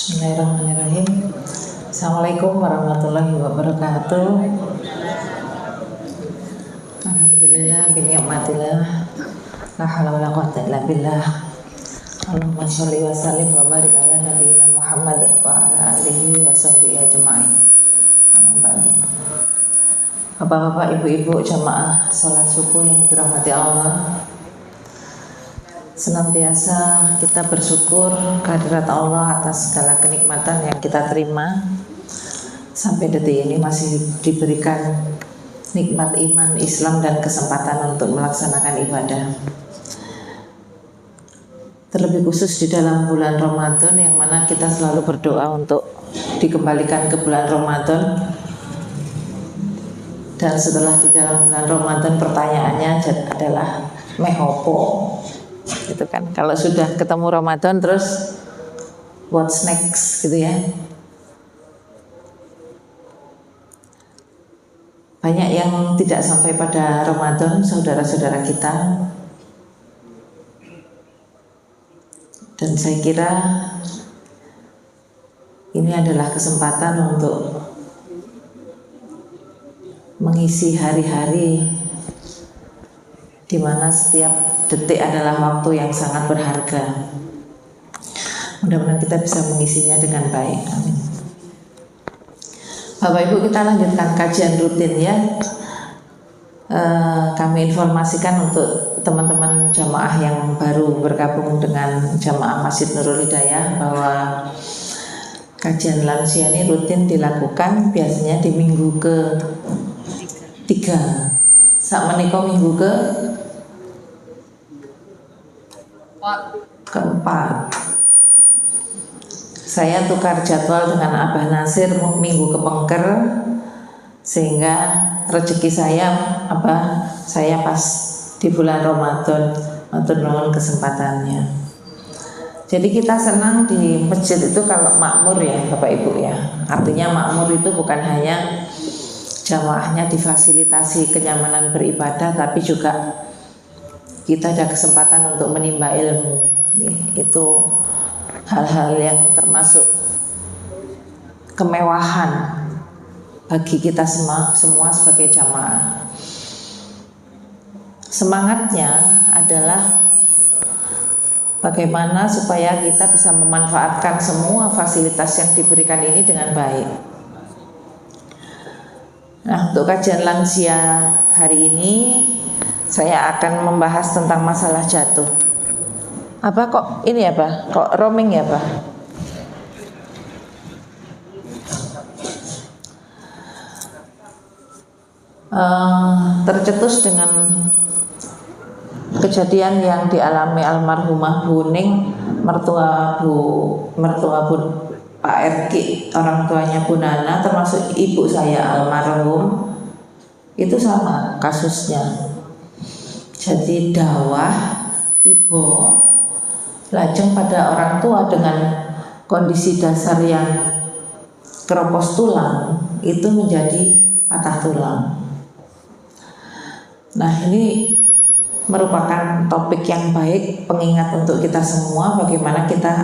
Bismillahirrahmanirrahim. Assalamualaikum warahmatullahi wabarakatuh. Alhamdulillah binikmatillah, la haula wala quwwata illa billah. Allahumma sholli wa sallim wa barik ala nabiyyina Muhammad wa ala alihi wa sahbihi ajma'in. Amma ba'du. Bapak-bapak, ibu-ibu jamaah salat subuh yang dirahmati Allah, senantiasa kita bersyukur kehadirat Allah atas segala kenikmatan yang kita terima. Sampai detik ini masih diberikan nikmat iman, Islam, dan kesempatan untuk melaksanakan ibadah. Terlebih khusus di dalam bulan Ramadan, yang mana kita selalu berdoa untuk dikembalikan ke bulan Ramadan. Dan setelah di dalam bulan Ramadan, pertanyaannya adalah mehopo. Gitu kan, kalau sudah ketemu Ramadan terus what's next gitu ya. Banyak yang tidak sampai pada Ramadan, saudara-saudara kita, dan saya kira ini adalah kesempatan untuk mengisi hari-hari di mana setiap detik adalah waktu yang sangat berharga. Mudah-mudahan kita bisa mengisinya dengan baik. Amin. Bapak Ibu, kita lanjutkan kajian rutin ya. Kami informasikan untuk teman-teman jamaah yang baru bergabung dengan jamaah Masjid Nurul Hidayah bahwa kajian lansia ini rutin dilakukan biasanya di minggu ke-3. Sak menika minggu keempat. Saya tukar jadwal dengan Abah Nasir minggu kepengker, sehingga rezeki saya pas di bulan Ramadan. Matur nuwun kesempatannya. Jadi kita senang di masjid itu kalau makmur ya Bapak Ibu ya. Artinya makmur itu bukan hanya jamaahnya difasilitasi kenyamanan beribadah, tapi juga kita ada kesempatan untuk menimba ilmu. Itu hal-hal yang termasuk kemewahan bagi kita semua sebagai jamaah. Semangatnya adalah bagaimana supaya kita bisa memanfaatkan semua fasilitas yang diberikan ini dengan baik. Nah, untuk kajian lansia hari ini saya akan membahas tentang masalah jatuh. Apa kok ini ya Pak? Kok roaming ya Pak? Tercetus dengan kejadian yang dialami almarhumah Bu Ning, mertua Bu Pak Erki, orang tuanya Bu Nana, termasuk ibu saya almarhum. Itu sama kasusnya. Jadi dawah tiba lajeng pada orang tua dengan kondisi dasar yang keropos tulang, itu menjadi patah tulang. Nah, ini merupakan topik yang baik, pengingat untuk kita semua bagaimana kita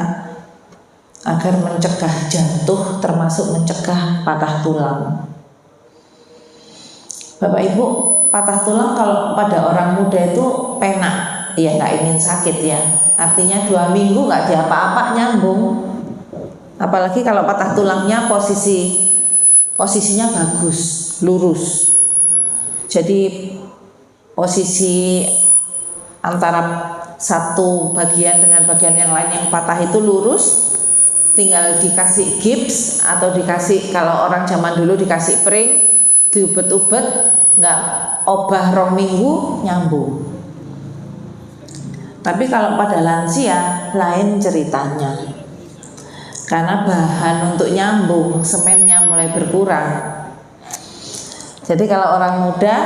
agar mencegah jatuh, termasuk mencegah patah tulang. Bapak Ibu, patah tulang kalau pada orang muda itu penak, ya nggak ingin sakit ya. Artinya 2 minggu nggak diapa-apa nyambung. Apalagi kalau patah tulangnya posisinya bagus, lurus. Jadi posisi antara satu bagian dengan bagian yang lain yang patah itu lurus, tinggal dikasih gips atau dikasih, kalau orang zaman dulu dikasih pring, diubet-ubet, nggak obah 2 minggu nyambung. Tapi kalau pada lansia lain ceritanya, karena bahan untuk nyambung semennya mulai berkurang. Jadi kalau orang muda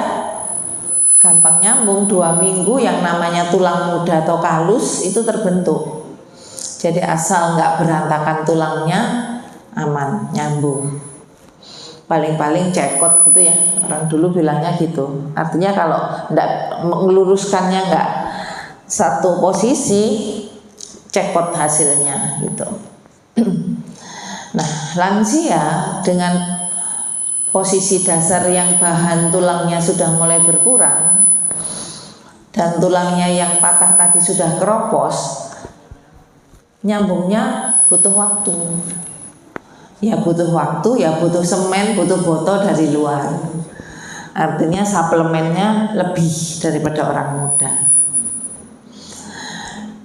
gampang nyambung, 2 minggu yang namanya tulang muda atau kalus itu terbentuk. Jadi asal nggak berantakan tulangnya aman, nyambung. Paling-paling cekot gitu ya, orang dulu bilangnya gitu. Artinya kalau nggak meluruskannya, nggak satu posisi, cekot hasilnya gitu. Nah, lansia dengan posisi dasar yang bahan tulangnya sudah mulai berkurang dan tulangnya yang patah tadi sudah keropos, nyambungnya butuh waktu. Ya butuh waktu, ya butuh semen, butuh botol dari luar. Artinya suplemennya lebih daripada orang muda.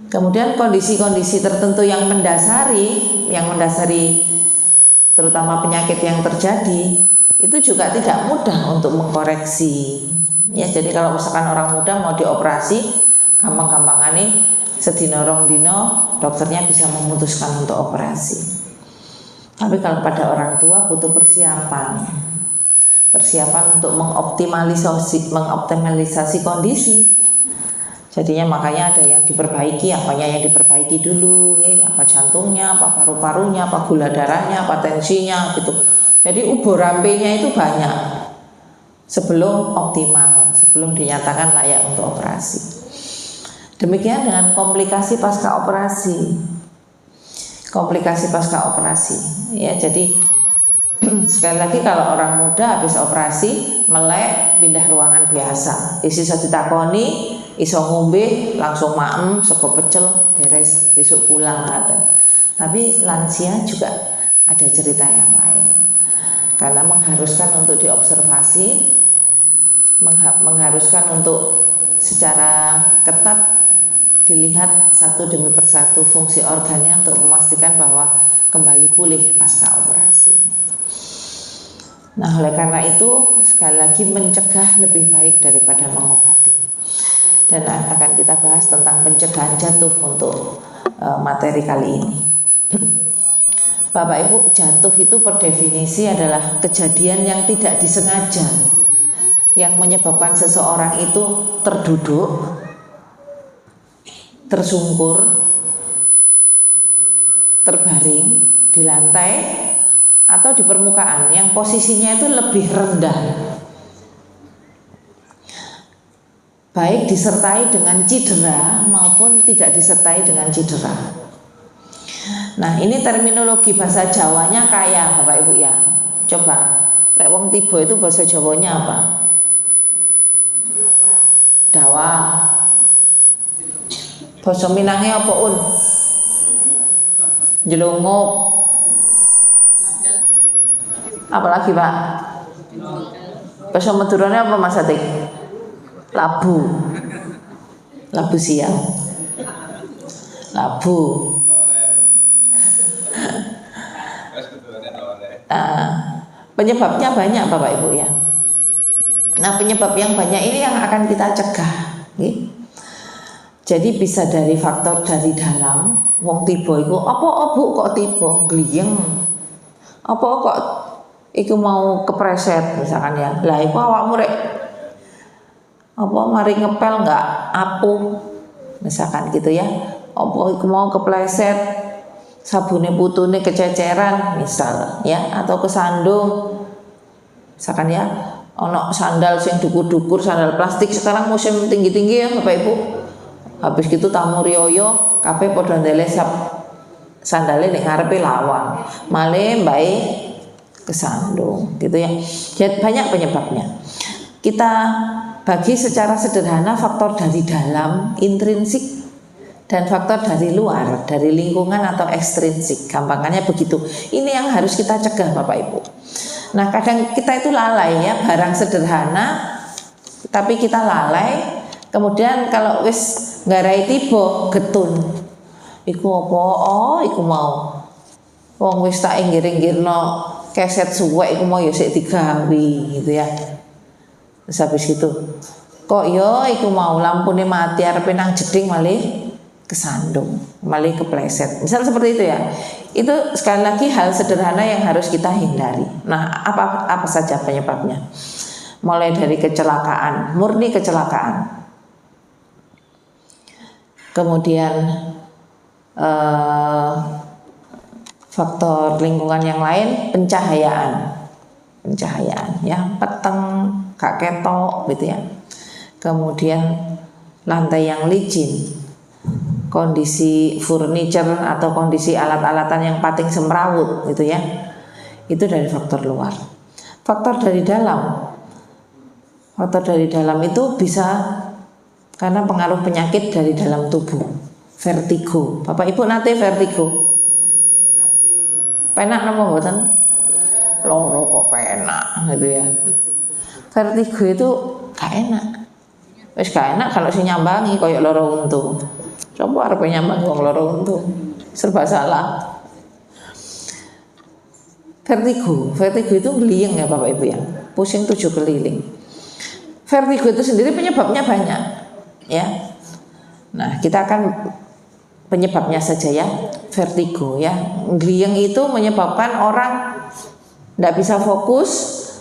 Kemudian kondisi-kondisi tertentu yang mendasari terutama penyakit yang terjadi, itu juga tidak mudah untuk mengkoreksi. Ya, jadi kalau misalkan orang muda mau dioperasi, gampang-gampangane sedina rong dino dokternya bisa memutuskan untuk operasi. Tapi kalau pada orang tua butuh persiapan untuk mengoptimalisasi kondisi. Jadinya makanya ada yang diperbaiki, apanya yang diperbaiki dulu, apa jantungnya, apa paru-parunya, apa gula darahnya, apa tensinya gitu. Jadi uborampe-nya itu banyak sebelum optimal, sebelum dinyatakan layak untuk operasi. Demikian dengan komplikasi pasca operasi. Ya, jadi sekali lagi kalau orang muda habis operasi melek pindah ruangan biasa, isi ditakoni iso ngombe langsung maem sego pecel beres besok pulang katen. Tapi lansia juga ada cerita yang lain karena mengharuskan untuk diobservasi, mengharuskan untuk secara ketat dilihat satu demi persatu fungsi organnya untuk memastikan bahwa kembali pulih pasca operasi. Nah, oleh karena itu sekali lagi mencegah lebih baik daripada mengobati. Dan akan kita bahas tentang pencegahan jatuh untuk materi kali ini. Bapak Ibu, jatuh itu per definisi adalah kejadian yang tidak disengaja, yang menyebabkan seseorang itu terduduk, tersungkur, terbaring di lantai atau di permukaan yang posisinya itu lebih rendah, baik disertai dengan cedera maupun tidak disertai dengan cedera. Nah, ini terminologi bahasa Jawanya kaya Bapak Ibu ya. Coba, lek wong tiba itu bahasa Jawanya apa? Dawa. Bahasa Minangnya apa Un? Jelunguk. Apalagi Pak? Bahasa Maduranya apa Mas Atik? Labu siang. Labu. Penyebabnya banyak Bapak Ibu ya. Nah, penyebab yang banyak ini yang akan kita cegah. Jadi bisa dari faktor dari dalam. Wong tiba iku apa Bu kok tiba gliyeng. Apa kok iku mau kepreset misalkan ya. Lah iku awakmu rek apa mari ngepel enggak apuh misalkan gitu ya. Apa iku mau kepleset sabune putune kececeran misal ya, atau kesandung misalkan ya, ono sandal sing dukur-dukur, sandal plastik sekarang musim tinggi-tinggi ya Bapak Ibu. Habis gitu tamu riyoyo kabeh padha ndeleh sandale ning ngarepe lawang, male mbae kesandung gitu ya. Jadi banyak penyebabnya. Kita bagi secara sederhana faktor dari dalam intrinsik dan faktor dari luar, dari lingkungan atau ekstrinsik. Gampangannya begitu. Ini yang harus kita cegah Bapak Ibu. Nah, kadang kita itu lalai ya, barang sederhana tapi kita lalai. Kemudian kalau wis ngarai tiba getun. Iku apa? Oh, iku mau. Wong wis tak inggir-inggirno keset suwek iku mau ya sik digawe gitu ya. Terus habis itu kok yo iku mau lampune mati arepe nang jeding malih kesandung, malah kepleset. Misal seperti itu ya. Itu sekali lagi hal sederhana yang harus kita hindari. Nah, apa saja penyebabnya? Mulai dari kecelakaan, murni kecelakaan. Kemudian faktor lingkungan yang lain, pencahayaan ya, peteng, gak ketok gitu ya. Kemudian lantai yang licin, kondisi furniture atau kondisi alat-alatan yang pating semrawut gitu ya, itu dari faktor luar. Faktor dari dalam itu bisa karena pengaruh penyakit dari dalam tubuh. Vertigo, Bapak Ibu nate vertigo? Penak napa mboten? Loro kok penak gitu ya. Vertigo itu gak enak. Wis gak enak kalau si nyambangi koyo loro untu. Coba arep nyambangi wong loro untu. Serba salah. Vertigo itu gliyeng ya Bapak Ibu ya. Pusing 7 keliling. Vertigo itu sendiri penyebabnya banyak ya. Nah, kita akan penyebabnya saja ya, vertigo ya. Gliyeng itu menyebabkan orang tidak bisa fokus,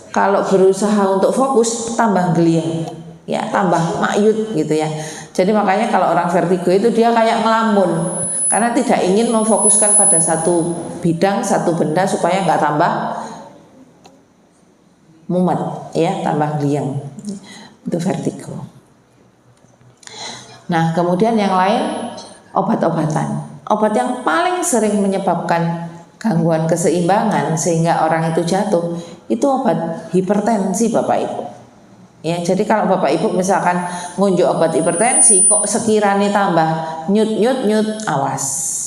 kalau berusaha untuk fokus tambah gliyeng ya, tambah makyut gitu ya. Jadi makanya kalau orang vertigo itu dia kayak ngelamun karena tidak ingin memfokuskan pada satu bidang, satu benda supaya nggak tambah mumet ya, tambah gliyeng. Itu vertigo. Nah, kemudian yang lain obat-obatan. Obat yang paling sering menyebabkan gangguan keseimbangan sehingga orang itu jatuh, itu obat hipertensi Bapak Ibu. Ya, jadi kalau Bapak Ibu misalkan ngunjuk obat hipertensi kok sekiranya tambah nyut, awas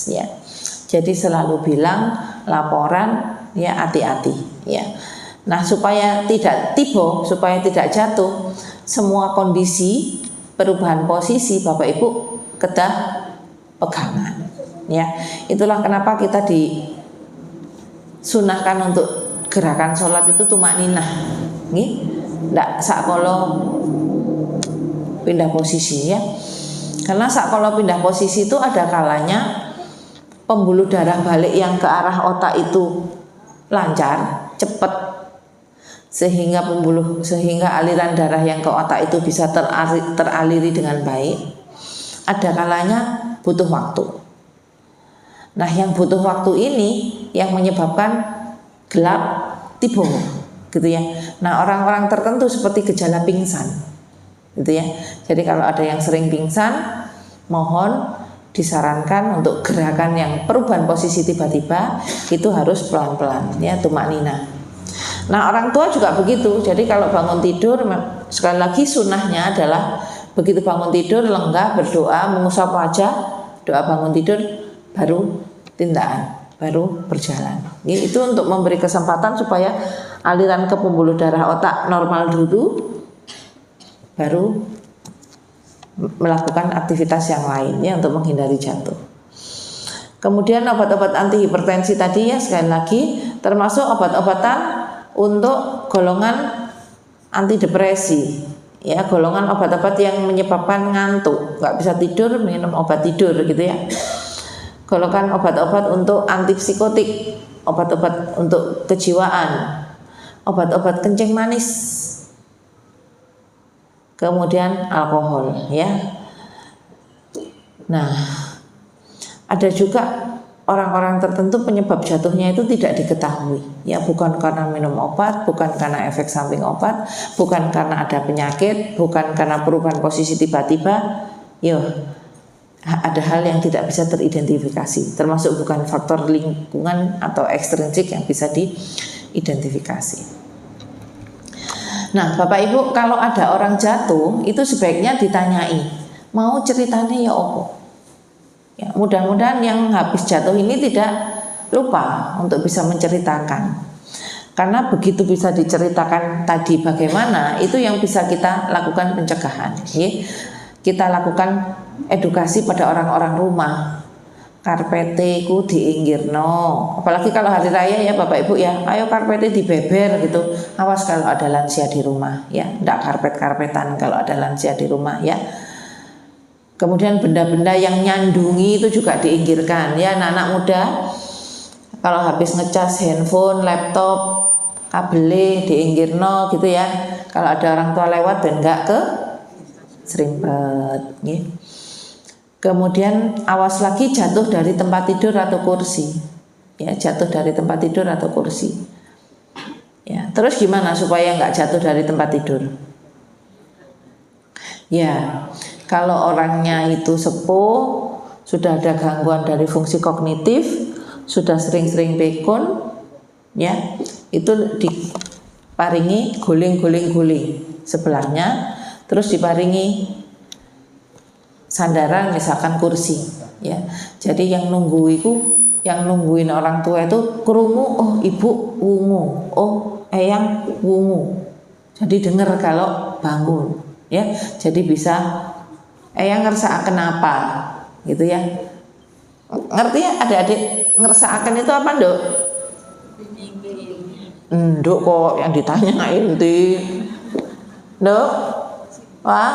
ya. Jadi selalu bilang laporan ya, hati-hati ya. Nah, supaya tidak tibo, supaya tidak jatuh, semua kondisi perubahan posisi Bapak Ibu kedah pegangan ya. Itulah kenapa kita disunahkan untuk gerakan sholat itu tumak ninah nih, ndak sakolo pindah posisi ya. Karena sakolo pindah posisi itu ada kalanya pembuluh darah balik yang ke arah otak itu lancar, cepat, sehingga aliran darah yang ke otak itu bisa teraliri dengan baik. Ada kalanya butuh waktu. Nah, yang butuh waktu ini yang menyebabkan gelap tibo gitu ya. Nah, orang-orang tertentu seperti gejala pingsan gitu ya. Jadi kalau ada yang sering pingsan, mohon disarankan untuk gerakan yang perubahan posisi tiba-tiba itu harus pelan-pelan ya, tumak nina. Nah, orang tua juga begitu. Jadi kalau bangun tidur, sekali lagi sunnahnya adalah begitu bangun tidur lenggah, berdoa, mengusap wajah, doa bangun tidur, baru tindakan, baru berjalan. Itu untuk memberi kesempatan supaya aliran ke pembuluh darah otak normal dulu, baru melakukan aktivitas yang lainnya untuk menghindari jatuh. Kemudian obat-obat anti hipertensi tadi ya, sekali lagi termasuk obat-obatan untuk golongan antidepresi ya, golongan obat-obat yang menyebabkan ngantuk, nggak bisa tidur, minum obat tidur gitu ya. Golongan obat-obat untuk antipsikotik, obat-obat untuk kejiwaan, obat-obat kencing manis, kemudian alkohol ya. Nah, ada juga orang-orang tertentu penyebab jatuhnya itu tidak diketahui ya, bukan karena minum obat, bukan karena efek samping obat, bukan karena ada penyakit, bukan karena perubahan posisi tiba-tiba. Ada hal yang tidak bisa teridentifikasi, termasuk bukan faktor lingkungan atau ekstrinsik yang bisa diidentifikasi. Nah, Bapak Ibu, kalau ada orang jatuh itu sebaiknya ditanyai, mau ceritanya ya opo. Ya, mudah-mudahan yang habis jatuh ini tidak lupa untuk bisa menceritakan. Karena begitu bisa diceritakan tadi bagaimana, itu yang bisa kita lakukan pencegahan. Ya. Kita lakukan edukasi pada orang-orang rumah. Karpete ku diinggirno. Apalagi kalau hari raya ya Bapak Ibu ya, ayo karpete dibeber gitu. Awas kalau ada lansia di rumah ya, ndak karpet-karpetan kalau ada lansia di rumah ya. Kemudian benda-benda yang nyandungi itu juga diinggirkan ya, anak-anak muda kalau habis ngecas handphone, laptop, kabel diinggirno gitu ya. Kalau ada orang tua lewat ben enggak ke serimpet ya. Kemudian awas lagi jatuh dari tempat tidur atau kursi ya, jatuh dari tempat tidur atau kursi ya. Terus gimana supaya enggak jatuh dari tempat tidur? Ya, kalau orangnya itu sepuh sudah ada gangguan dari fungsi kognitif, sudah sering-sering pikun, ya, itu diparingi guling sebelahnya, terus diparingi sandaran misalkan kursi, ya. Jadi yang nungguin orang tua itu krungu, oh ibu wungu, oh eyang wungu. Jadi dengar kalau bangun, ya. Jadi bisa eyang ngersakaken apa, gitu ya. Ngerti ya adik-adik, ngersakaken itu apa, Nduk? Nduk kok yang ditanyain ti. Nduk? Wah?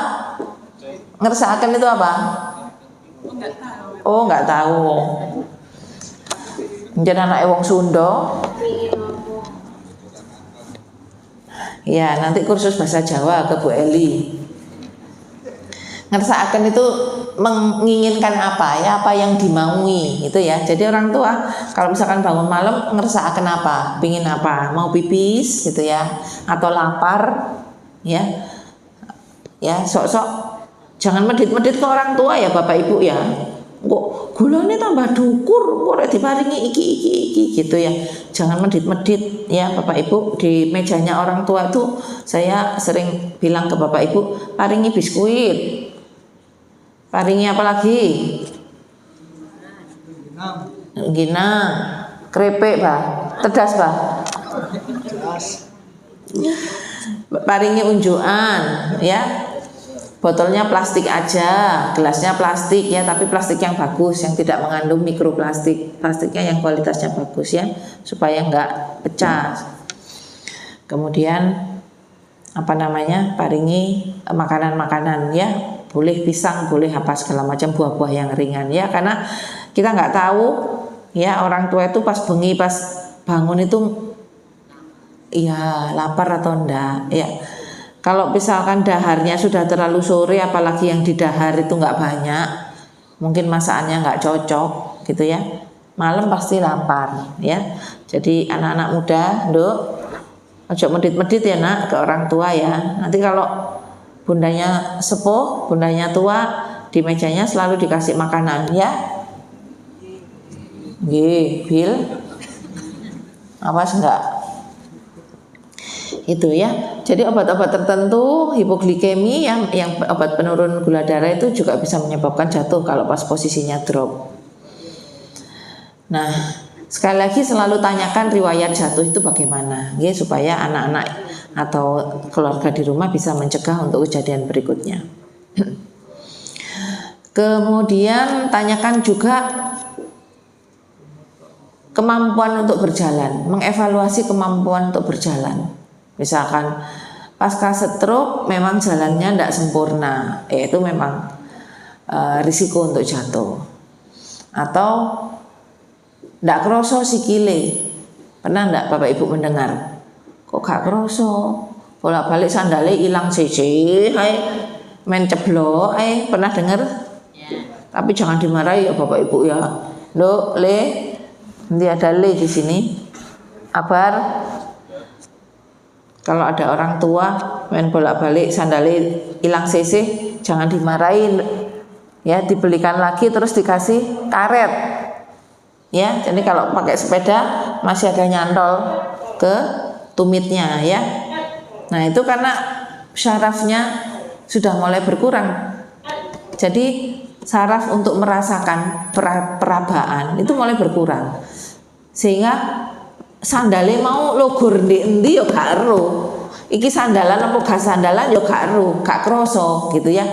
Ngersakaken itu apa? Oh, enggak tahu. Jadi anak wong Sunda. Ya, nanti kursus bahasa Jawa ke Bu Eli. Ngersakaken itu menginginkan apa ya, apa yang dimaui itu ya. Jadi orang tua kalau misalkan bangun malam ngersakaken apa, pingin apa, mau pipis gitu ya, atau lapar ya, ya sok-sok jangan medit-medit ke orang tua ya Bapak Ibu ya. Kok gulanya tambah dukur, kok diparingi iki gitu ya. Jangan medit-medit ya Bapak Ibu. Di mejanya orang tua itu saya sering bilang ke Bapak Ibu, paringi biskuit. Paringi apa lagi? Ginang, krepek, Pak. Tedas, Pak. Paringi unjukan, ya. Botolnya plastik aja, gelasnya plastik ya, tapi plastik yang bagus, yang tidak mengandung mikroplastik. Plastiknya yang kualitasnya bagus ya, supaya enggak pecah. Kemudian apa namanya? Paringi makanan-makanan ya. Boleh pisang, boleh apa segala macam buah-buah yang ringan ya, karena kita nggak tahu ya orang tua itu pas bengi pas bangun itu ya lapar atau enggak ya. Kalau misalkan daharnya sudah terlalu sore, apalagi yang di dahar itu nggak banyak, mungkin masakannya nggak cocok gitu ya, malam pasti lapar ya. Jadi anak-anak muda, Nduk, ojo medit-medit ya nak ke orang tua ya. Nanti kalau bundanya sepuh, bundanya tua, di mejanya selalu dikasih makanan ya. Nggih, Bil. Awas enggak? Itu ya. Jadi obat-obat tertentu hipoglikemi yang obat penurun gula darah itu juga bisa menyebabkan jatuh kalau pas posisinya drop. Nah, sekali lagi selalu tanyakan riwayat jatuh itu bagaimana, ya, supaya anak-anak atau keluarga di rumah bisa mencegah untuk kejadian berikutnya. Kemudian tanyakan juga kemampuan untuk berjalan, mengevaluasi kemampuan untuk berjalan. Misalkan pasca stroke memang jalannya tidak sempurna, itu memang risiko untuk jatuh. Atau tidak kroso sikile, pernah tidak Bapak Ibu mendengar? Kok gak kroso, bolak-balik sandalnya hilang cece, hai main ceblok, pernah dengar? Tapi jangan dimarahi ya Bapak Ibu ya. Nduk, le, nanti ada le di sini. Abar, kalau ada orang tua main bolak-balik sandalnya hilang cece, jangan dimarahin ya, dibelikan lagi terus dikasih karet. Ya, jadi kalau pakai sepeda masih ada nyantol ke tumitnya ya. Nah itu karena syarafnya sudah mulai berkurang. Jadi saraf untuk merasakan perabaan itu mulai berkurang. Sehingga sandale mau logur ndi yo gak ero. Iki sandalan apa gak sandalan yo gak ero, gak kroso gitu ya.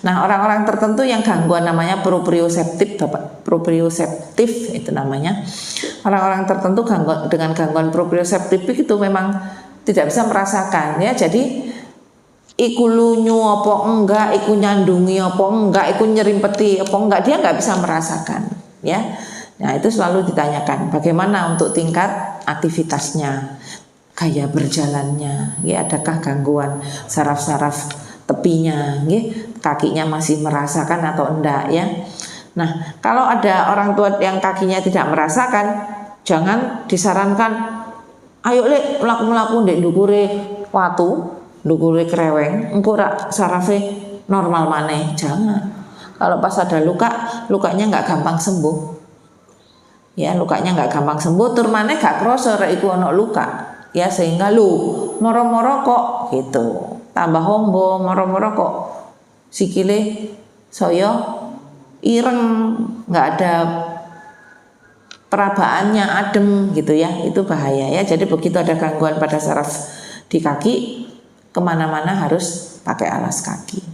Nah, orang-orang tertentu yang gangguan namanya proprioseptif, proprioseptif itu namanya. Orang-orang tertentu dengan gangguan proprioseptif itu memang tidak bisa merasakan ya. Jadi iku lunyu apa enggak, iku nyandungi apa enggak, iku nyerimpeti apa enggak, dia enggak bisa merasakan ya. Nah, itu selalu ditanyakan bagaimana untuk tingkat aktivitasnya, gaya berjalannya, ya adakah gangguan saraf-saraf tepinya, ya, kakinya masih merasakan atau enggak ya. Nah, kalau ada orang tua yang kakinya tidak merasakan, jangan disarankan ayo lek mlaku-mlaku ndek ndukure watu, ndukure kreweng, engko rak sarafe normal maneh, jangan. Kalau pas ada luka, lukanya nggak gampang sembuh. Ya, lukanya nggak gampang sembuh, turmane gak kroso rek iku ono luka. Ya, sehingga moro-moro kok gitu. Tambah hombo, moro-moro kok sikile saya ireng, nggak ada perabaannya, adem gitu ya, itu bahaya ya. Jadi begitu ada gangguan pada saraf di kaki, kemana-mana harus pakai alas kaki.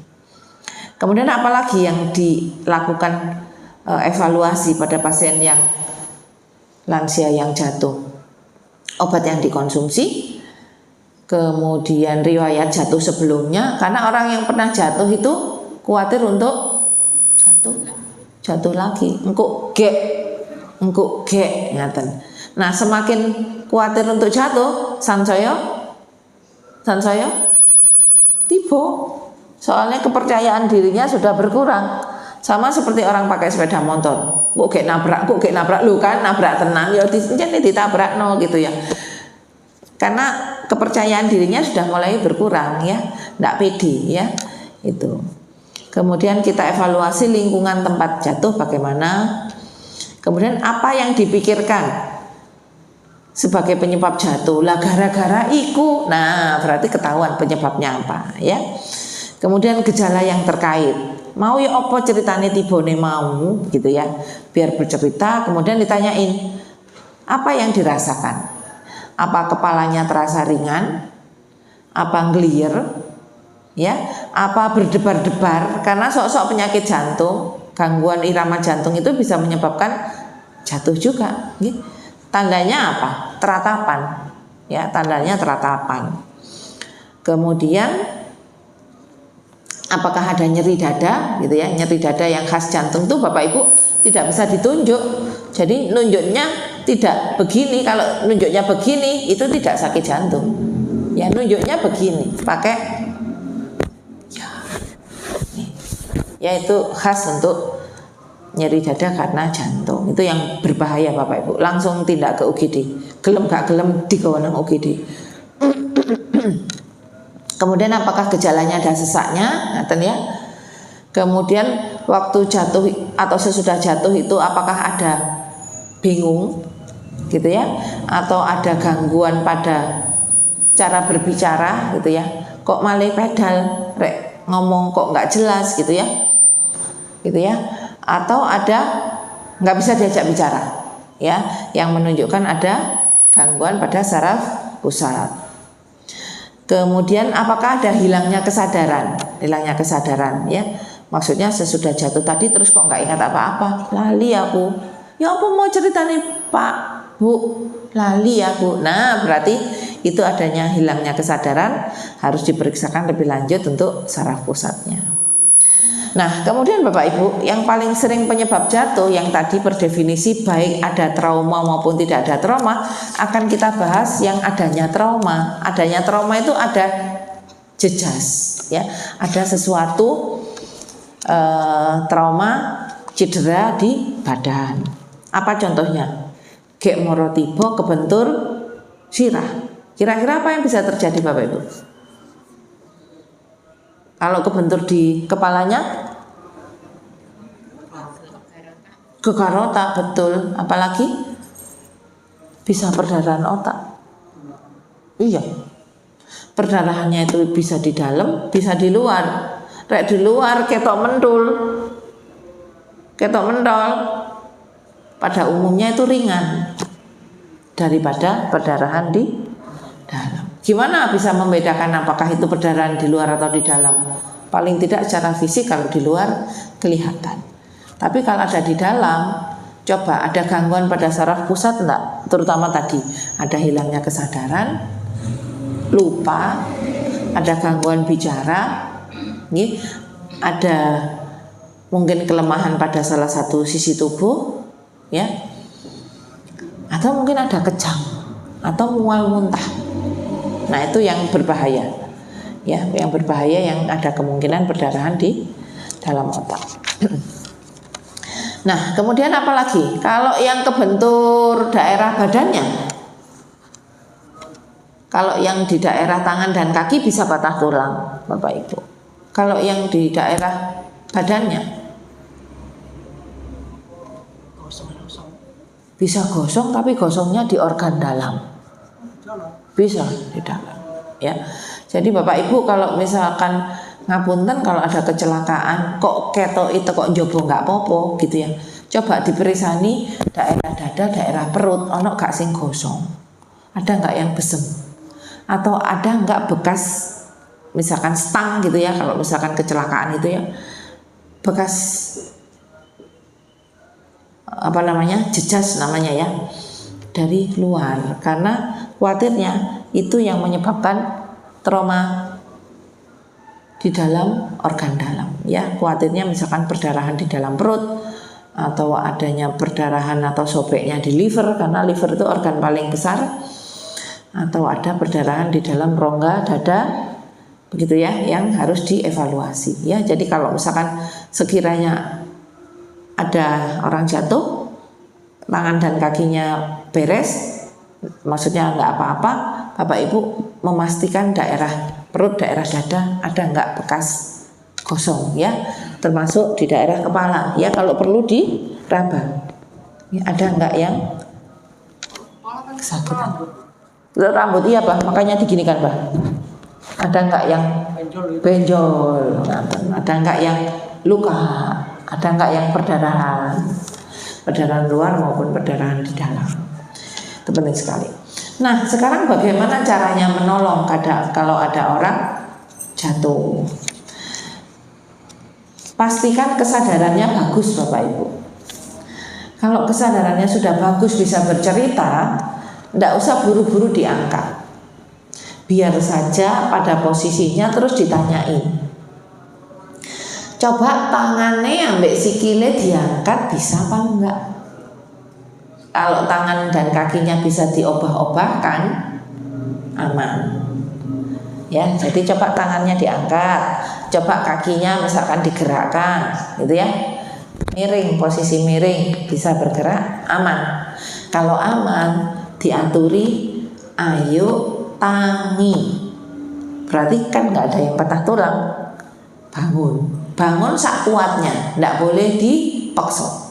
Kemudian apalagi yang dilakukan evaluasi pada pasien yang lansia yang jatuh? Obat yang dikonsumsi, kemudian riwayat jatuh sebelumnya, karena orang yang pernah jatuh itu khawatir untuk jatuh lagi, engkuk gek ngaten. Nah, semakin khawatir untuk jatuh, sansaya tiba. Soalnya kepercayaan dirinya sudah berkurang. Sama seperti orang pakai sepeda motor, kok kayak nabrak lu kan, nabrak tenang ya ditabrak no gitu ya. Karena kepercayaan dirinya sudah mulai berkurang ya, ndak pede ya itu. Kemudian kita evaluasi lingkungan tempat jatuh bagaimana. Kemudian apa yang dipikirkan sebagai penyebab jatuh? Lah gara-gara iku. Nah, berarti ketahuan penyebabnya apa ya. Kemudian gejala yang terkait, mau ya opo ceritane tibone mau gitu ya, biar bercerita. Kemudian ditanyain apa yang dirasakan, apa kepalanya terasa ringan, apa ngelier ya, apa berdebar-debar, karena sok-sok penyakit jantung, gangguan irama jantung itu bisa menyebabkan jatuh juga gitu. Tandanya apa? Teratapan ya, tandanya teratapan. Kemudian apakah ada nyeri dada gitu ya, nyeri dada yang khas jantung tuh Bapak Ibu tidak bisa ditunjuk. Jadi nunjuknya tidak begini, kalau nunjuknya begini itu tidak sakit jantung. Ya nunjuknya begini, pakai ya itu khas untuk nyeri dada karena jantung. Itu yang berbahaya Bapak Ibu. Langsung tindak ke UGD. Gelem gak gelem digawa nang UGD. Kemudian apakah gejalanya ada sesaknya, ngaten ya. Kemudian waktu jatuh atau sesudah jatuh itu apakah ada bingung gitu ya, atau ada gangguan pada cara berbicara gitu ya. Kok malah pedal, rek ngomong kok nggak jelas gitu ya. Gitu ya. Atau ada nggak bisa diajak bicara ya, yang menunjukkan ada gangguan pada saraf pusat. Kemudian apakah ada hilangnya kesadaran? Hilangnya kesadaran ya. Maksudnya sesudah jatuh tadi terus kok nggak ingat apa-apa. Lali aku. Ya apa mau ceritanya Pak, Bu? Lali aku. Nah, berarti itu adanya hilangnya kesadaran, harus diperiksakan lebih lanjut untuk saraf pusatnya. Nah, kemudian Bapak Ibu, yang paling sering penyebab jatuh yang tadi per definisi baik ada trauma maupun tidak ada trauma, akan kita bahas yang adanya trauma. Adanya trauma itu ada jejas ya, ada sesuatu trauma, cedera di badan. Apa contohnya? Gek moro tiba kebentur sirah. Kira-kira apa yang bisa terjadi Bapak Ibu? Kalau kebentur di kepalanya, gegar otak, betul. Apalagi bisa perdarahan otak. Iya, perdarahannya itu bisa di dalam, bisa di luar. Rek di luar ketok mentol, pada umumnya itu ringan daripada perdarahan di dalam. Gimana bisa membedakan apakah itu perdarahan di luar atau di dalam? Paling tidak secara fisik kalau di luar kelihatan. Tapi kalau ada di dalam, coba ada gangguan pada saraf pusat enggak? Terutama tadi ada hilangnya kesadaran, lupa, ada gangguan bicara, nih, ada mungkin kelemahan pada salah satu sisi tubuh, ya, atau mungkin ada kejang atau mual muntah. Nah itu yang berbahaya, ya, yang berbahaya yang ada kemungkinan perdarahan di dalam otak. Nah kemudian apa lagi? Kalau yang kebentur daerah badannya, kalau yang di daerah tangan dan kaki bisa patah tulang, Bapak Ibu. Kalau yang di daerah badannya, Bisa gosong tapi gosongnya di organ dalam. Bisa di dalam. Ya. Jadi Bapak Ibu kalau misalkan ngapunten kalau ada kecelakaan kok ketok itu kok njobo nggak popo gitu ya. Coba diperisani daerah dada, daerah perut, ono gak sing gosong? Ada nggak yang besem? Atau ada nggak bekas misalkan stang gitu ya, kalau misalkan kecelakaan itu ya, bekas apa namanya, jejas namanya ya, dari luar, karena khawatirnya itu yang menyebabkan trauma di dalam organ dalam ya. Khawatirnya misalkan perdarahan di dalam perut, atau adanya perdarahan atau sobeknya di liver, karena liver itu organ paling besar, atau ada perdarahan di dalam rongga dada begitu ya, yang harus dievaluasi ya. Jadi kalau misalkan sekiranya ada orang jatuh, tangan dan kakinya beres, maksudnya nggak apa-apa, Bapak Ibu memastikan daerah perut, daerah dada ada nggak bekas gosong ya, termasuk di daerah kepala ya, kalau perlu diraba ya, ada nggak yang kesakitan. Rambut iya Pak, makanya diginikan Pak. Ada nggak yang benjol, ada nggak yang luka, ada nggak yang perdarahan luar maupun perdarahan di dalam. Itu penting sekali. Nah sekarang bagaimana caranya menolong kalau ada orang jatuh? Pastikan kesadarannya bagus Bapak Ibu. Kalau kesadarannya sudah bagus, bisa bercerita, tidak usah buru-buru diangkat. Biar saja pada posisinya terus ditanyain. Coba tangannya ambek sikile diangkat, bisa apa enggak? Kalau tangan dan kakinya bisa diobah-obahkan, aman. Ya, jadi coba tangannya diangkat, coba kakinya misalkan digerakkan, gitu ya. Miring, posisi miring, bisa bergerak, aman. Kalau aman, diaturi, ayo tangi. Berarti kan nggak ada yang patah tulang. Bangun sak kuatnya, nggak boleh dipaksa.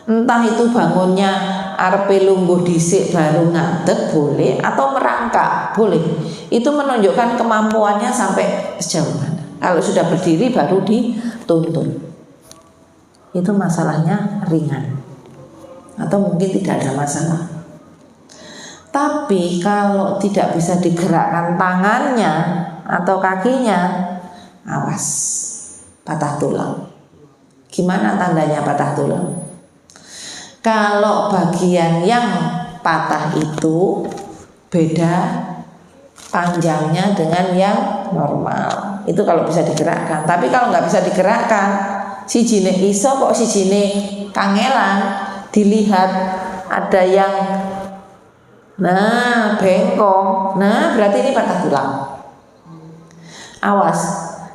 Entah itu bangunnya arepe lungguh dhisik baru ngadeg boleh, atau merangkak boleh. Itu menunjukkan kemampuannya sampai sejauh mana. Kalau sudah berdiri baru dituntun. Itu masalahnya ringan, atau mungkin tidak ada masalah. Tapi kalau tidak bisa digerakkan tangannya atau kakinya, awas, patah tulang. Gimana tandanya patah tulang? Kalau bagian yang patah itu beda panjangnya dengan yang normal, itu kalau bisa digerakkan. Tapi kalau nggak bisa digerakkan, si jine iso kok si jine kangelan, dilihat ada yang bengkong, berarti ini patah tulang. Awas,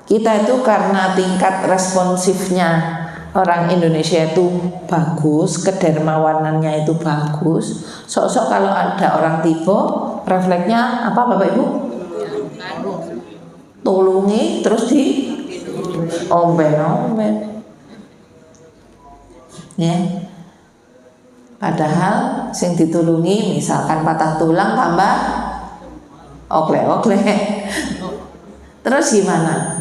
kita itu karena tingkat responsifnya orang Indonesia itu bagus, kedermawanannya itu bagus. Sok-sok kalau ada orang tiba, refleksnya apa Bapak Ibu? Tulungi, terus di omben-omben. Ya. Padahal sing ditulungi misalkan patah tulang tambah okle-okle. Terus gimana?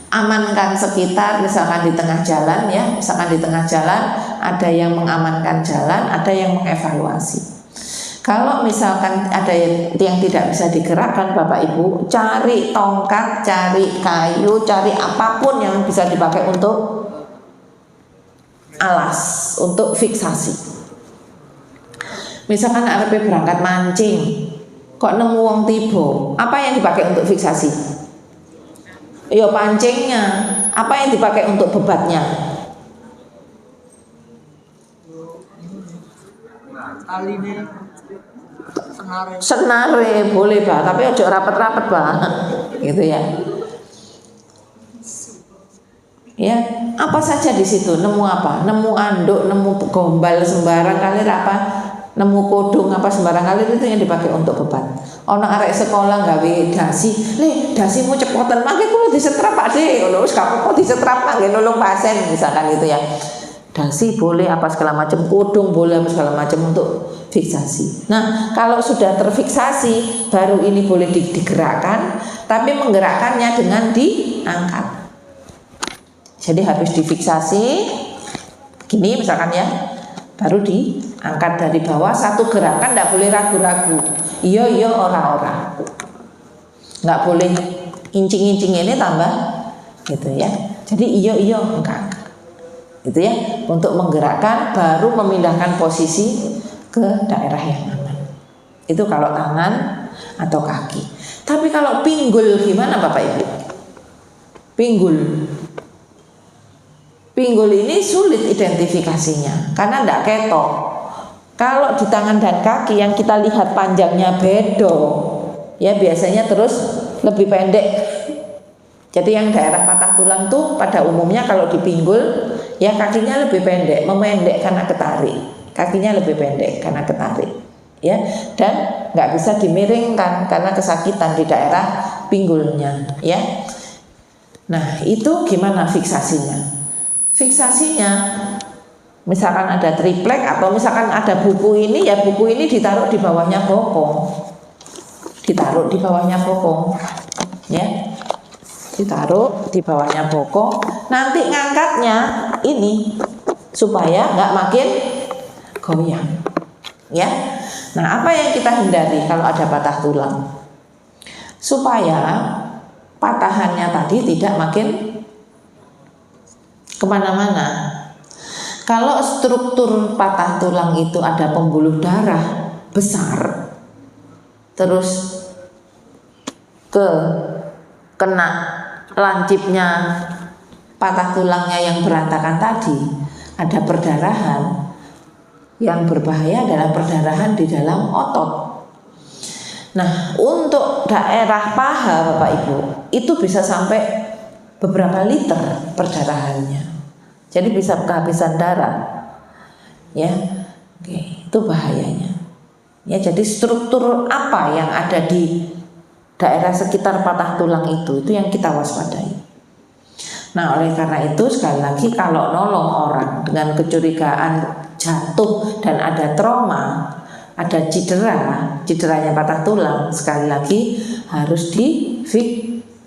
Amankan sekitar, misalkan di tengah jalan ya, misalkan di tengah jalan ada yang mengamankan jalan, ada yang mengevaluasi. Kalau misalkan ada yang tidak bisa digerakkan Bapak Ibu, cari tongkat, cari kayu, cari apapun yang bisa dipakai untuk alas, untuk fiksasi. Misalkan arepe berangkat mancing, kok nemu wong tiba, apa yang dipakai untuk fiksasi? Ya pancingnya. Apa yang dipakai untuk bebatnya? Taline, senare boleh Pak, tapi ojo rapet-rapet Pak, gitu ya. Ya, apa saja di situ? Nemu apa? Nemu anduk, nemu gombal sembarang kali apa? Nemu kodong apa sembarang kali, itu yang dipakai untuk beban. Ono arek sekolah gawe dasi, dasimu cepotan mangke kulo disetrap Pak De, ngono wis gak apa-apa disetrap mangke nulung pasien misalkan gitu ya. dasi boleh, apa segala macam, kudung boleh, apa segala macam untuk fiksasi. Nah, kalau sudah terfiksasi, baru ini boleh digerakkan, tapi menggerakkannya dengan diangkat. Jadi habis difiksasi, gini misalkan ya, baru diangkat dari bawah, satu gerakan, tidak boleh ragu-ragu. Iya, ora-ora. Nggak boleh incing-incing ini tambah, gitu ya. Jadi iya, enggak. Gitu ya, untuk menggerakkan baru memindahkan posisi ke daerah yang aman. Itu kalau tangan atau kaki. Tapi kalau pinggul gimana Bapak Ibu? Pinggul ini sulit identifikasinya karena tidak ketok. Kalau di tangan dan kaki yang kita lihat panjangnya beda, ya biasanya terus lebih pendek. Jadi yang daerah patah tulang tuh pada umumnya kalau dipinggul, ya kakinya lebih pendek, memendek karena ketarik. Kakinya lebih pendek karena ketarik, ya, dan nggak bisa dimiringkan karena kesakitan di daerah pinggulnya, ya. Nah, itu gimana fiksasinya? Fiksasinya, misalkan ada triplek atau misalkan ada buku ini, ya buku ini ditaruh di bawahnya bokong, ya. Ditaruh di bawahnya bokong, nanti ngangkatnya ini supaya nggak makin goyang, ya. Nah, apa yang kita hindari kalau ada patah tulang? Supaya patahannya tadi tidak makin kemana-mana. Kalau struktur patah tulang itu ada pembuluh darah besar, terus kena lancipnya patah tulangnya yang berantakan tadi, ada perdarahan. Yang berbahaya adalah perdarahan di dalam otot. Nah, untuk daerah paha Bapak Ibu, itu bisa sampai beberapa liter perdarahannya. Jadi bisa kehabisan darah. Ya. Oke, itu bahayanya. Ya, jadi struktur apa yang ada di daerah sekitar patah tulang itu yang kita waspadai. Nah, oleh karena itu sekali lagi kalau nolong orang dengan kecurigaan jatuh dan ada trauma, ada cederanya patah tulang, sekali lagi harus difiksasi,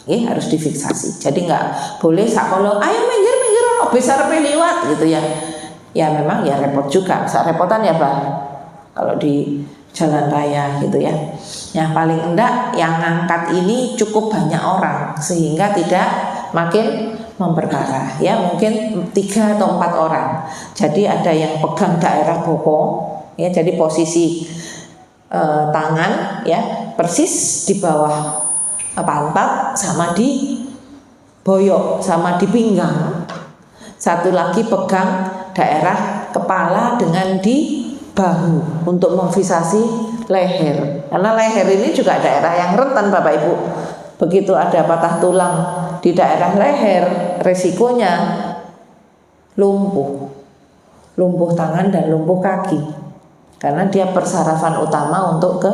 harus difiksasi. Jadi nggak boleh sakolo, ayo minggir ono besar liwat gitu ya. Ya memang ya repot juga, repotan ya Pak. Kalau di jalan raya gitu ya. Yang paling enggak yang ngangkat ini cukup banyak orang sehingga tidak makin memperparah, ya mungkin 3 atau 4 orang. Jadi ada yang pegang daerah bokong, ya jadi posisi tangan ya persis di bawah pantat sama di boyok sama di pinggang. Satu lagi pegang daerah kepala dengan di bahu untuk memfiksasi leher. Karena leher ini juga daerah yang rentan Bapak Ibu. Begitu ada patah tulang di daerah leher, resikonya lumpuh tangan dan lumpuh kaki, karena dia persarafan utama untuk ke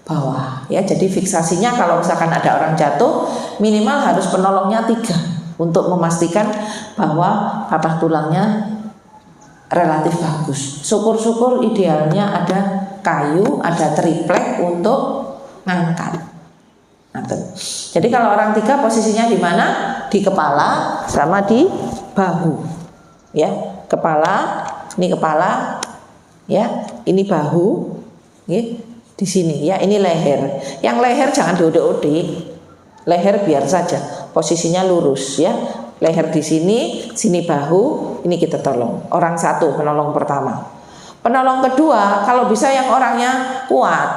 bawah. Ya, jadi fiksasinya kalau misalkan ada orang jatuh, minimal harus penolongnya 3 untuk memastikan bahwa patah tulangnya relatif bagus. Syukur-syukur idealnya ada kayu, ada triplek untuk ngangkat. Nah, jadi kalau orang 3 posisinya di mana? Di kepala sama di bahu. Ya, kepala, ya, ini bahu, ya, di sini ya, ini leher. Yang leher jangan diodek-odek. Leher biar saja, posisinya lurus ya. Leher di sini, sini bahu, ini kita tolong. Orang 1 penolong pertama. Penolong kedua kalau bisa yang orangnya kuat,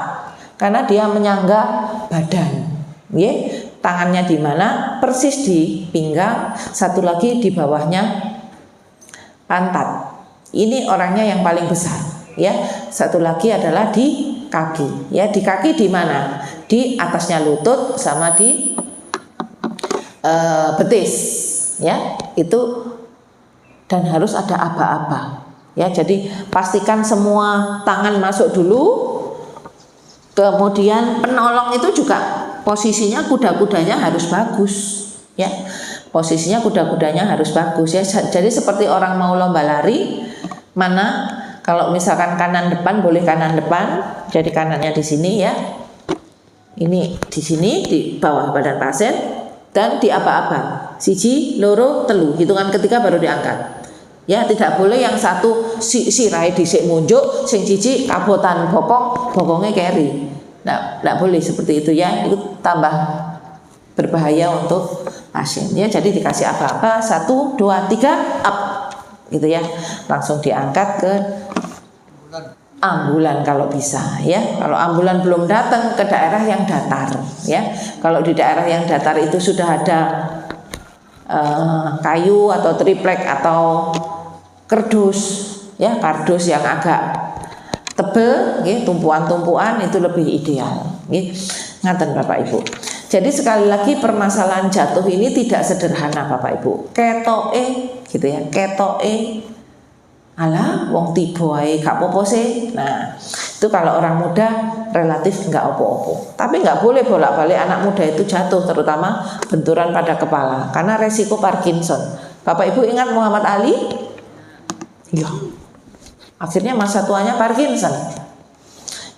karena dia menyangga badan. Ya, tangannya di mana? Persis di pinggang, satu lagi di bawahnya pantat. Ini orangnya yang paling besar, ya. Satu lagi adalah di kaki, ya. Di kaki di mana? Di atasnya lutut sama di betis, ya. Itu dan harus ada aba-aba, ya. Jadi pastikan semua tangan masuk dulu, kemudian penolong itu juga posisinya kuda-kudanya harus bagus, ya. posisinya kuda-kudanya harus bagus ya. Jadi seperti orang mau lomba lari, mana kalau misalkan kanan depan boleh kanan depan, jadi kanannya di sini ya. Ini di sini di bawah badan pasien dan di apa-apa. Siji, loro, telu. Hitungan ketiga baru diangkat. Ya, tidak boleh yang satu sirai dhisik munjuk, sing siji kabotan bokongnya carry. Nggak boleh seperti itu ya. Itu tambah berbahaya untuk pasien ya. Jadi dikasih apa-apa 1, 2, 3 up gitu ya. Langsung diangkat ke ambulan kalau bisa ya. Kalau ambulan belum datang ke daerah yang datar ya. Kalau di daerah yang datar itu sudah ada kayu atau triplek atau kardus ya, kardus yang agak tebel ya, tumpuan-tumpuan itu lebih ideal ya. Ngaten Bapak Ibu. Jadi sekali lagi permasalahan jatuh ini tidak sederhana Bapak Ibu. Ketoke gitu ya, ketoke alah wong tiba ae gak apa-apa sih. Nah, itu kalau orang muda relatif nggak opo-opo. Tapi nggak boleh bolak-balik anak muda itu jatuh, terutama benturan pada kepala karena resiko Parkinson. Bapak Ibu ingat Muhammad Ali? Iya. Akhirnya masa tuanya Parkinson.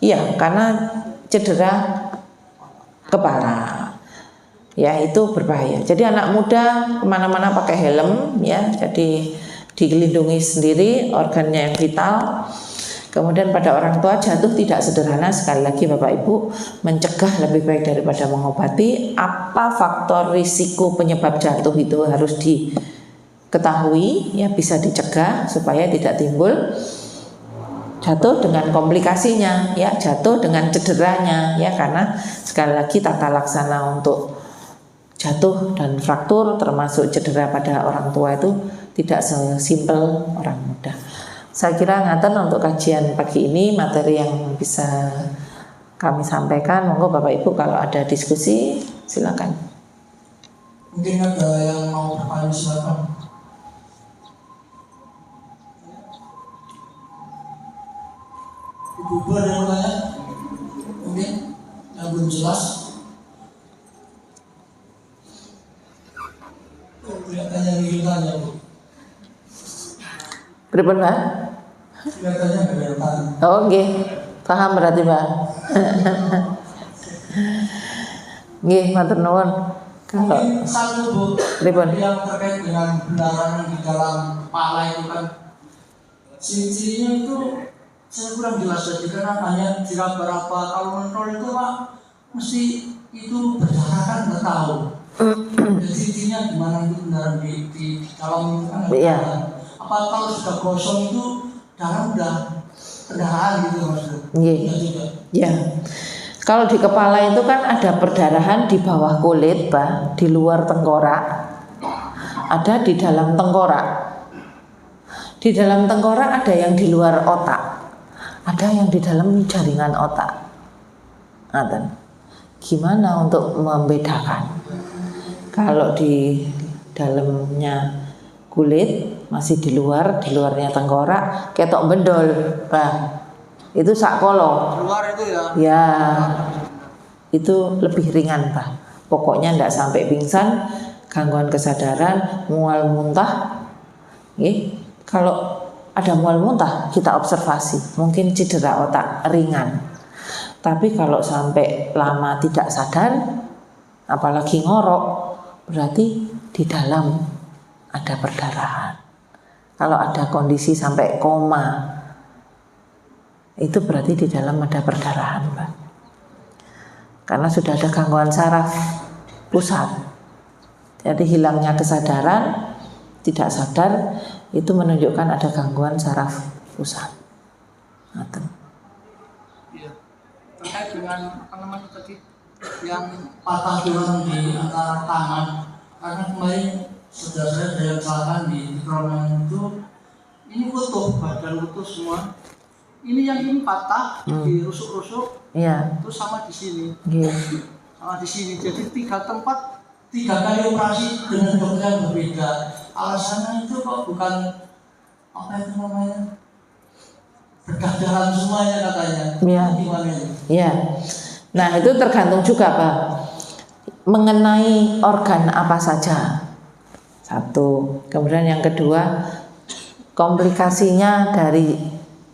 Iya, karena cedera kepala. Ya, itu berbahaya. Jadi anak muda kemana-mana pakai helm ya, jadi dilindungi sendiri organnya yang vital. Kemudian pada orang tua jatuh tidak sederhana. Sekali lagi Bapak Ibu, mencegah lebih baik daripada mengobati. Apa faktor risiko penyebab jatuh itu harus diketahui ya, bisa dicegah supaya tidak timbul jatuh dengan komplikasinya ya, jatuh dengan cederanya ya, karena sekali lagi tata laksana untuk jatuh dan fraktur termasuk cedera pada orang tua itu tidak sesimpel orang muda. Saya kira ngaten untuk kajian pagi ini, materi yang bisa kami sampaikan. Monggo Bapak Ibu kalau ada diskusi silakan. Mungkin ada yang mau bertanya, silakan. Ibu ada yang bertanya? Mungkin yang belum jelas. Kelihatannya ingin tanya, Bu. Pripun, Pak? Kelihatannya nggak ada yang tanya. Oh, nggih. Paham berarti, Pak. Nggih, matur nuwun. Mungkin satu, Bu, pripun? yang terkait dengan benaran di dalam kepala itu kan ciri-cirinya itu saya kurang jelas jadi karena hanya jika berapa kalau menol itu Pak mesti itu berdarah kan nggak tahu. Jadi cirinya gimana itu benaran di dalam itu kan nggak Iya. tahu. Apa kalau sudah gosong itu darah udah pendarahan gitu maksudnya? Nggih. Ya. Kalau di kepala itu kan ada perdarahan di bawah kulit, Pak, di luar tengkorak. Ada di dalam tengkorak. Di dalam tengkorak ada yang di luar otak. Ada yang di dalam jaringan otak. Ngaten. Gimana untuk membedakan? Kalau di dalamnya kulit masih di luarnya tengkorak, ketok bendol, Pak. Itu sakolo. Keluar itu ya? Ya, itu lebih ringan, Pak. Pokoknya tidak sampai pingsan, gangguan kesadaran, mual muntah. Kalau ada mual muntah, kita observasi, mungkin cedera otak ringan. Tapi kalau sampai lama tidak sadar, apalagi ngorok, berarti di dalam ada perdarahan. Kalau ada kondisi sampai koma, itu berarti di dalam ada perdarahan, Pak. Karena sudah ada gangguan saraf pusat. Jadi hilangnya kesadaran, tidak sadar, itu menunjukkan ada gangguan saraf pusat. Ngaten. Iya. Terkait dengan apa namanya tadi yang patah tulang di antara tangan, karena kemarin sudah saya ada yang kecelakaan di Kronen itu, ini utuh, badan utuh semua. Ini yang ini patah, dirusuk-rusuk, Iya. terus sama di sini, Iya. sama di sini. Jadi 3 tempat, 3 kali operasi dengan dokter yang berbeda. Alasannya itu kok bukan apa itu namanya berdarah semuanya katanya. Iya. Gimana itu? Iya. Nah, itu tergantung juga, Pak. Mengenai organ apa saja. Satu. Kemudian yang kedua, komplikasinya dari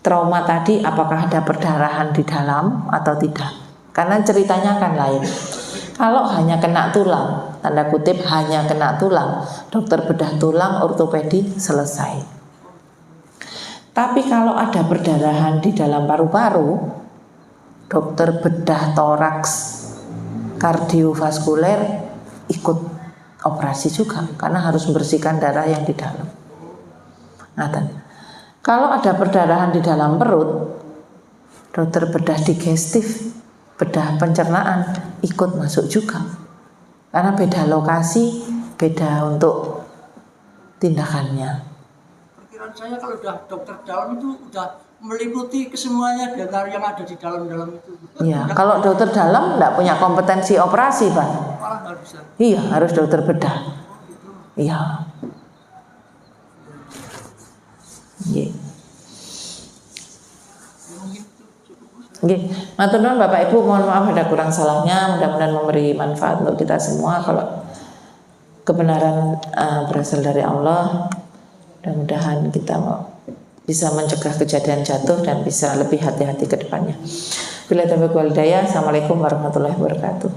trauma tadi apakah ada perdarahan di dalam atau tidak? Karena ceritanya kan lain. Kalau hanya kena tulang, tanda kutip hanya kena tulang, dokter bedah tulang, ortopedi selesai. Tapi kalau ada perdarahan di dalam paru-paru, dokter bedah toraks, kardiovaskuler ikut operasi juga karena harus membersihkan darah yang di dalam. Nah, kalau ada perdarahan di dalam perut, dokter bedah digestif, bedah pencernaan ikut masuk juga. Karena beda lokasi, beda untuk tindakannya. Perkiraan saya kalau udah dokter dalam itu udah meliputi kesemuanya dari yang ada di dalam-dalam itu. Iya, kalau dokter dalam enggak punya kompetensi operasi, Pak. Malah nggak bisa. Iya, harus dokter bedah. Iya. Iya. Oke, matur nuwun Bapak Ibu, mohon maaf ada kurang salahnya, mudah-mudahan memberi manfaat untuk kita semua. Kalau kebenaran berasal dari Allah, mudah-mudahan kita bisa mencegah kejadian jatuh dan bisa lebih hati-hati ke depannya. Bila taufiq wal hidayah, assalamualaikum warahmatullahi wabarakatuh.